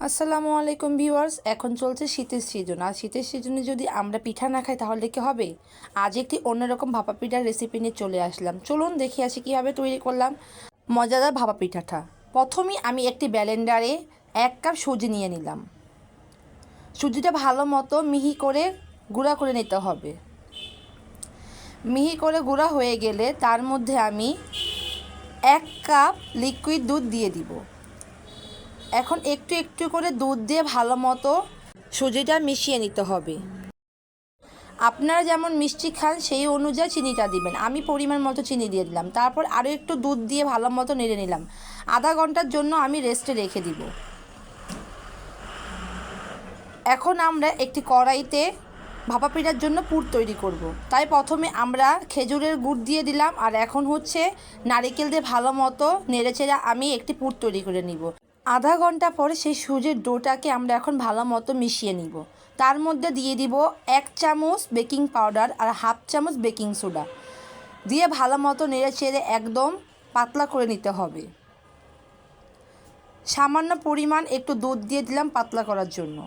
আসসালামু আলাইকুম ভিউয়ার্স। এখন চলছে শীতের সিজন, আর শীতের সিজনে যদি আমরা পিঠা না খাই তাহলে কি হবে? আজ একটি অন্যরকম ভাপা পিঠার রেসিপি নিয়ে চলে আসলাম। চলুন দেখে আসি কীভাবে তৈরি করলাম মজাদার ভাপা পিঠাটা। প্রথমেই আমি একটি ব্লেন্ডারে 1 কাপ সুজি নিয়ে নিলাম। সুজিটা ভালো মতো মিহি করে গুঁড়া করে নিতে হবে। মিহি করে গুঁড়া হয়ে গেলে তার মধ্যে আমি 1 কাপ লিকুইড দুধ দিয়ে দিব। এখন একটু একটু করে দুধ দিয়ে ভালো মতো সুজিটা মিশিয়ে নিতে হবে। আপনারা যেমন মিষ্টি খান সেই অনুযায়ী চিনিটা দিবেন। আমি পরিমাণ মতো চিনি দিয়ে দিলাম। তারপর আরও একটু দুধ দিয়ে ভালো মতো নেড়ে নিলাম। আধা ঘন্টার জন্য আমি রেস্টে রেখে দিব। এখন আমরা একটি কড়াইতে ভাপা পিঠার জন্য পুর তৈরি করব। তাই প্রথমে আমরা খেজুরের গুড় দিয়ে দিলাম, আর এখন হচ্ছে নারিকেল দিয়ে ভালো মতো নেড়েচেড়ে আমি একটি পুর তৈরি করে নিব। আধা ঘন্টা পরে সেই সুজির ডোটাকে আমরা এখন ভালো মতো মিশিয়ে নিব। তার মধ্যে দিয়ে দিব 1 চামচ বেকিং পাউডার আর 1/2 চামচ বেকিং সোডা দিয়ে ভালো মতো নেড়েচেড়ে একদম পাতলা করে নিতে হবে। সামান্য পরিমাণ একটু দুধ দিয়ে দিলাম পাতলা করার জন্য।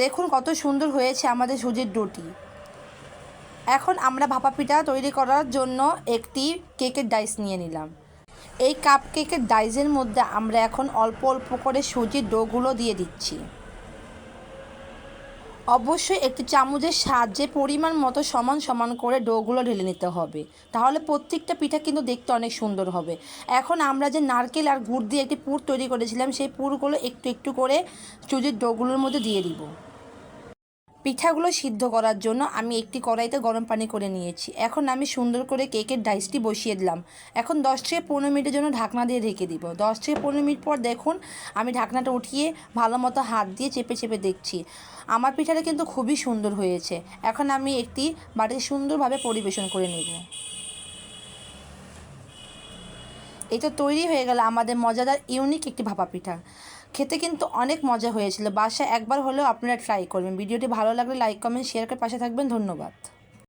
দেখুন কত সুন্দর হয়েছে আমাদের সুজির ডোটি। এখন আমরা ভাপা পিঠা তৈরি করার জন্য একটি কেকের ডাইস নিয়ে নিলাম। এই কাপ কেকের ডাইসের মধ্যে আমরা এখন অল্প অল্প করে সুজির ডোগুলো দিয়ে দিচ্ছি। অবশ্যই একটি চামচের সাহায্যে পরিমাণ মতো সমান সমান করে ডোগুলো ঢেলে নিতে হবে, তাহলে প্রত্যেকটা পিঠা কিন্তু দেখতে অনেক সুন্দর হবে। এখন আমরা যে নারকেল আর গুড় দিয়ে একটি পুর তৈরি করেছিলাম সেই পুরগুলো একটু একটু করে সুজির ডোগুলোর মধ্যে দিয়ে দিব। পিঠাগুলো সিদ্ধ করার জন্য আমি একটি কড়াইতে গরম পানি করে নিয়েছি। এখন আমি সুন্দর করে কেকের ডাইসটি বসিয়ে দিলাম। এখন 10 থেকে 15 মিনিটের জন্য ঢাকনা দিয়ে ঢেকে দিব। 10 থেকে 15 মিনিট পর দেখুন আমি ঢাকনাটা উঠিয়ে ভালো মতো হাত দিয়ে চেপে চেপে দেখছি আমার পিঠাটা কিন্তু খুবই সুন্দর হয়েছে। এখন আমি একটি বাটিতে সুন্দরভাবে পরিবেশন করে নেব। এটা তৈরি হয়ে গেল আমাদের মজাদার ইউনিক একটি ভাপা পিঠা। খেতে কিন্তু অনেক মজা হয়েছিল। বাসায় একবার হলেও আপনারা ট্রাই করবেন। ভিডিওটি ভালো লাগলে লাইক কমেন্ট শেয়ার করে পাশে থাকবেন। ধন্যবাদ।